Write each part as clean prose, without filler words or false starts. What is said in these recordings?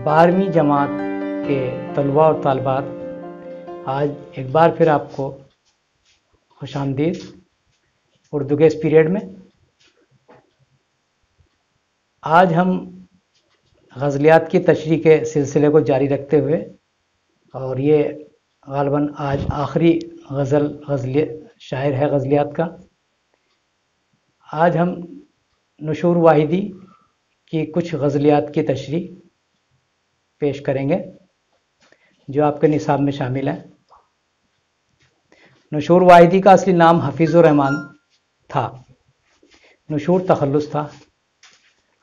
12ویں جماعت کے طلباء اور طالبات، آج ایک بار پھر آپ کو خوش آمدید اردو کے اس پیریڈ میں۔ آج ہم غزلیات کی تشریح کے سلسلے کو جاری رکھتے ہوئے، اور یہ غالباً آج آخری غزل شاعر ہے غزلیات کا، آج ہم نشور واحدی کی کچھ غزلیات کی تشریح پیش کریں گے جو آپ کے نصاب میں شامل ہے۔ نشور واحدی کا اصلی نام حفیظ الرحمان تھا، نشور تخلص تھا۔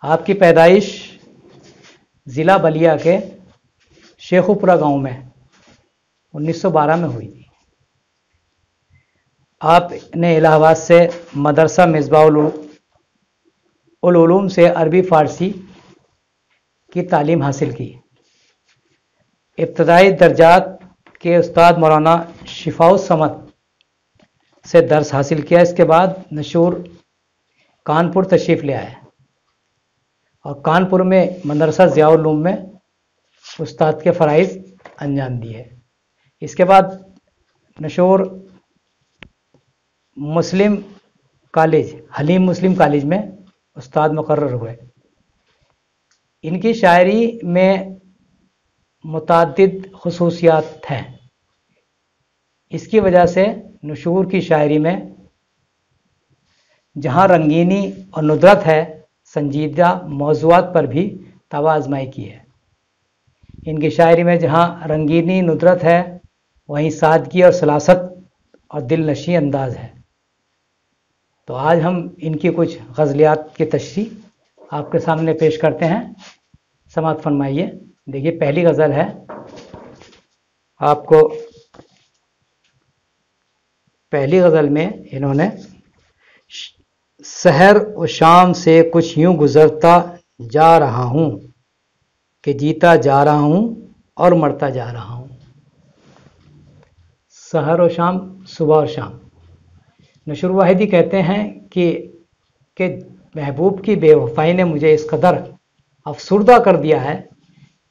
آپ کی پیدائش ضلع بلیا کے شیخوپورہ گاؤں میں 1912 میں ہوئی تھی۔ آپ نے الہ آباد سے مدرسہ مصباح العلوم سے عربی فارسی کی تعلیم حاصل کی۔ ابتدائی درجات کے استاد مولانا شفاء الصمد سے درس حاصل کیا۔ اس کے بعد نشور کانپور تشریف لے آئے اور کانپور میں مدرسہ ضیاء العلوم میں استاد کے فرائض انجام دیے۔ اس کے بعد نشور مسلم کالج، حلیم مسلم کالج میں استاد مقرر ہوئے۔ ان کی شاعری میں متعدد خصوصیات ہیں، اس کی وجہ سے نشور کی شاعری میں جہاں رنگینی اور ندرت ہے، سنجیدہ موضوعات پر بھی طبع آزمائی کی ہے۔ ان کی شاعری میں جہاں رنگینی ندرت ہے، وہیں سادگی اور سلاست اور دل نشیں انداز ہے۔ تو آج ہم ان کی کچھ غزلیات کی تشریح آپ کے سامنے پیش کرتے ہیں، سماعت فرمائیے۔ دیکھیے، پہلی غزل ہے، آپ کو پہلی غزل میں انہوں نے سحر و شام سے کچھ یوں گزرتا جا رہا ہوں کہ جیتا جا رہا ہوں اور مرتا جا رہا ہوں۔ سحر و شام، صبح اور شام۔ نشور واحدی کہتے ہیں کہ محبوب کی بے وفائی نے مجھے اس قدر افسردہ کر دیا ہے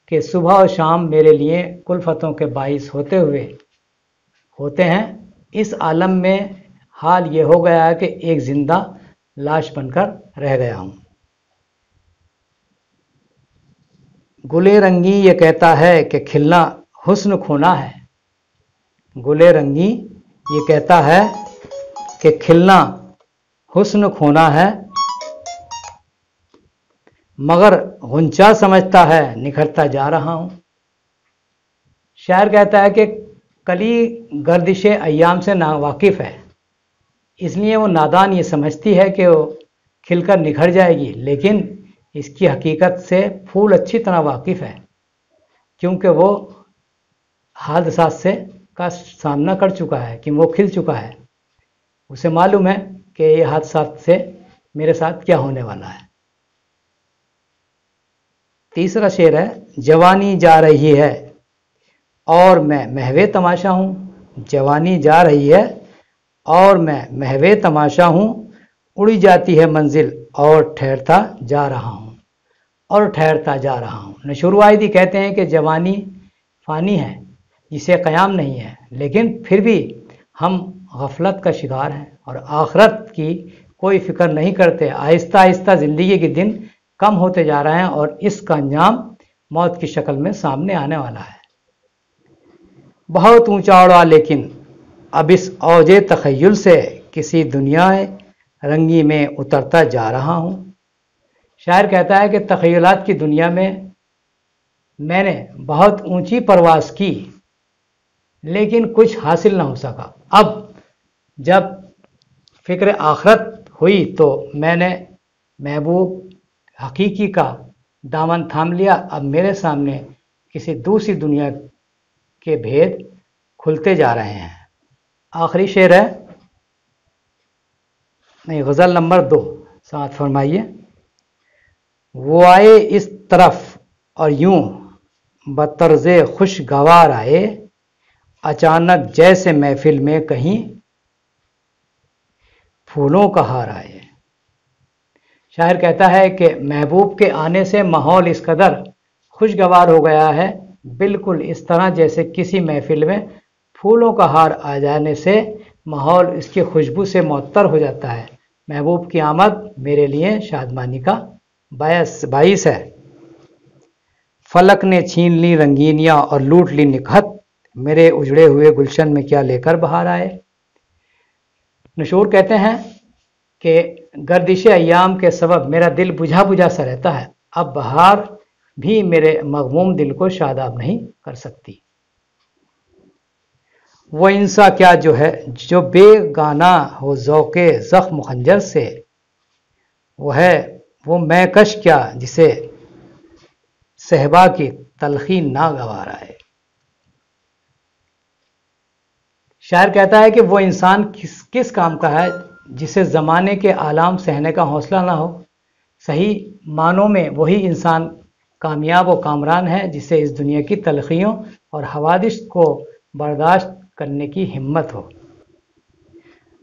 کہ صبح اور شام میرے لیے کلفتوں کے باعث ہوتے ہیں۔ اس عالم میں حال یہ ہو گیا ہے کہ ایک زندہ لاش بن کر رہ گیا ہوں۔ گلے رنگی یہ کہتا ہے کہ کھلنا حسن کھونا ہے۔ گلے رنگی یہ کہتا ہے کہ کھلنا حسن کھونا ہے، مگر غنچہ سمجھتا ہے نکھرتا جا رہا ہوں۔ شاعر کہتا ہے کہ کلی گردش ایام سے ناواقف ہے، اس لیے وہ نادان یہ سمجھتی ہے کہ وہ کھل کر نکھر جائے گی، لیکن اس کی حقیقت سے پھول اچھی طرح واقف ہے، کیونکہ وہ حادثات کا سامنا کر چکا ہے کہ وہ کھل چکا ہے۔ اسے معلوم ہے کہ یہ حادثات سے میرے ساتھ کیا ہونے والا ہے۔ تیسرا شعر ہے، جوانی جا رہی ہے اور میں محو تماشا ہوں۔ جوانی جا رہی ہے اور میں محو تماشا ہوں، اڑی جاتی ہے منزل اور ٹھہرتا جا رہا ہوں۔ نشور واحدی کہتے ہیں کہ جوانی فانی ہے جسے قیام نہیں ہے، لیکن پھر بھی ہم غفلت کا شکار ہیں اور آخرت کی کوئی فکر نہیں کرتے۔ آہستہ آہستہ زندگی کے دن کم ہوتے جا رہے ہیں اور اس کا انجام موت کی شکل میں سامنے آنے والا ہے۔ بہت اونچا اڑا لیکن اب اس اوج تخیل سے کسی دنیا رنگی میں اترتا جا رہا ہوں۔ شاعر کہتا ہے کہ تخیلات کی دنیا میں نے بہت اونچی پرواز کی لیکن کچھ حاصل نہ ہو سکا۔ اب جب فکر آخرت ہوئی تو میں نے محبوب حقیقی کا دامن تھام لیا۔ اب میرے سامنے کسی دوسری دنیا کے بھید کھلتے جا رہے ہیں۔ آخری شعر ہے، غزل نمبر 2، سماعت فرمائیے۔ وہ آئے اس طرف اور یوں بطرز خوشگوار آئے، اچانک جیسے محفل میں کہیں پھولوں کا ہار آئے۔ شاعر کہتا ہے کہ محبوب کے آنے سے ماحول اس قدر خوشگوار ہو گیا ہے، بالکل اس طرح جیسے کسی محفل میں پھولوں کا ہار آ جانے سے ماحول اس کی خوشبو سے معطر ہو جاتا ہے۔ محبوب کی آمد میرے لیے شادمانی کا باعث ہے۔ فلک نے چھین لی رنگینیاں اور لوٹ لی نکہت، میرے اجڑے ہوئے گلشن میں کیا لے کر بہار آئے۔ نشور کہتے ہیں کہ گردش ایام کے سبب میرا دل بجھا بجھا سا رہتا ہے، اب بہار بھی میرے مغموم دل کو شاداب نہیں کر سکتی۔ وہ انسا کیا جو بے گانا ہو ذوق زخم خنجر سے، وہ میں کش کیا جسے صحبا کی تلخی ناگوار آئے۔ شاعر کہتا ہے کہ وہ انسان کس کام کا ہے جسے زمانے کے آلام سہنے کا حوصلہ نہ ہو۔ صحیح معنوں میں وہی انسان کامیاب و کامران ہے جسے اس دنیا کی تلخیوں اور حوادث کو برداشت کرنے کی ہمت ہو۔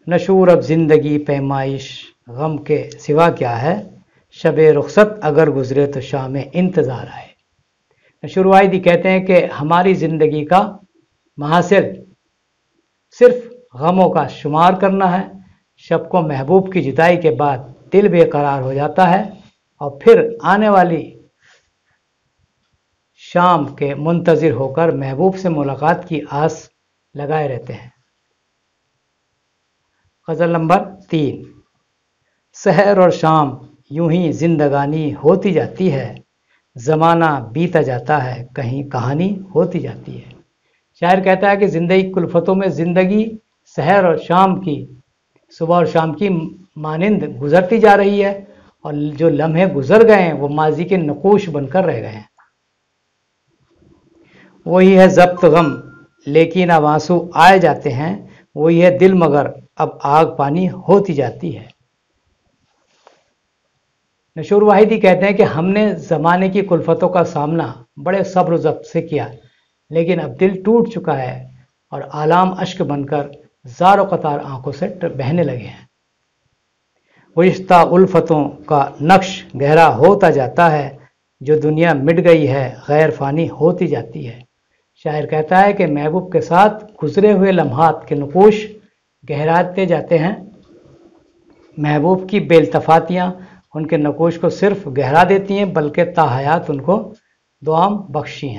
نشور اب زندگی پیمائش غم کے سوا کیا ہے، شب رخصت اگر گزرے تو شام انتظار آئے۔ نشور واحدی کہتے ہیں کہ ہماری زندگی کا محاصل صرف غموں کا شمار کرنا ہے۔ شب کو محبوب کی جدائی کے بعد دل بے قرار ہو جاتا ہے اور پھر آنے والی شام کے منتظر ہو کر محبوب سے ملاقات کی آس لگائے رہتے ہیں۔ غزل نمبر 3۔ سحر اور شام یوں ہی زندگانی ہوتی جاتی ہے، زمانہ بیتا جاتا ہے کہیں کہانی ہوتی جاتی ہے۔ شاعر کہتا ہے کہ زندگی کلفتوں میں زندگی سحر اور شام کی، صبح اور شام کی مانند گزرتی جا رہی ہے، اور جو لمحے گزر گئے ہیں وہ ماضی کے نقوش بن کر رہ گئے ہیں۔ وہی ہے ضبط غم لیکن اب آنسو آئے جاتے ہیں، وہی ہے دل مگر اب آگ پانی ہوتی جاتی ہے۔ نشور واحدی کہتے ہیں کہ ہم نے زمانے کی کلفتوں کا سامنا بڑے صبر و ضبط سے کیا، لیکن اب دل ٹوٹ چکا ہے اور آلام اشک بن کر زار و قطار آنکھوں سے بہنے لگے ہیں۔ گزشتہ الفتوں کا نقش گہرا ہوتا جاتا ہے، جو دنیا مٹ گئی ہے غیر فانی ہوتی جاتی ہے۔ شاعر کہتا ہے کہ محبوب کے ساتھ گزرے ہوئے لمحات کے نقوش گہراتے جاتے ہیں، محبوب کی بے التفاتیاں ان کے نقوش کو صرف گہرا دیتی ہیں بلکہ تا حیات ان کو دوام بخشتی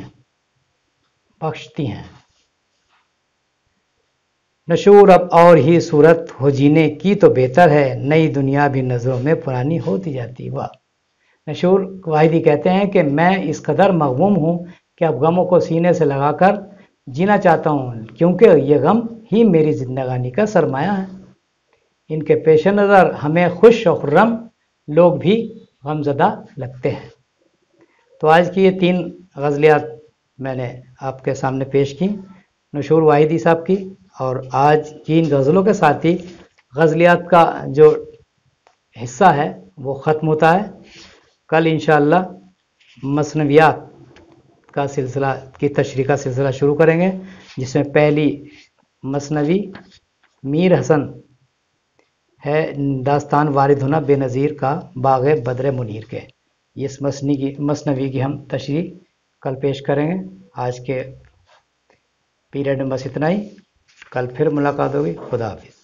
ہیں۔ نشور اب اور ہی صورت ہو جینے کی تو بہتر ہے، نئی دنیا بھی نظروں میں پرانی ہوتی جاتی۔ واہ! نشور واحدی کہتے ہیں کہ میں اس قدر مغموم ہوں کہ اب غموں کو سینے سے لگا کر جینا چاہتا ہوں، کیونکہ یہ غم ہی میری زندگانی کا سرمایہ ہے۔ ان کے پیش نظر ہمیں خوش و خرم لوگ بھی غمزدہ لگتے ہیں۔ تو آج کی یہ 3 غزلیات میں نے آپ کے سامنے پیش کی، نشور واحدی صاحب کی، اور آج کی ان غزلوں کے ساتھ ہی غزلیات کا جو حصہ ہے وہ ختم ہوتا ہے۔ کل انشاءاللہ مثنویات کا سلسلہ کی تشریح کا سلسلہ شروع کریں گے، جس میں پہلی مثنوی میر حسن ہے، داستان وارد ہونا بے نظیر کا باغ بدر منیر کے۔ اس مثنوی کی ہم تشریح کل پیش کریں گے۔ آج کے پیریڈ میں بس اتنا ہی، کل پھر ملاقات ہوگی۔ خدا حافظ۔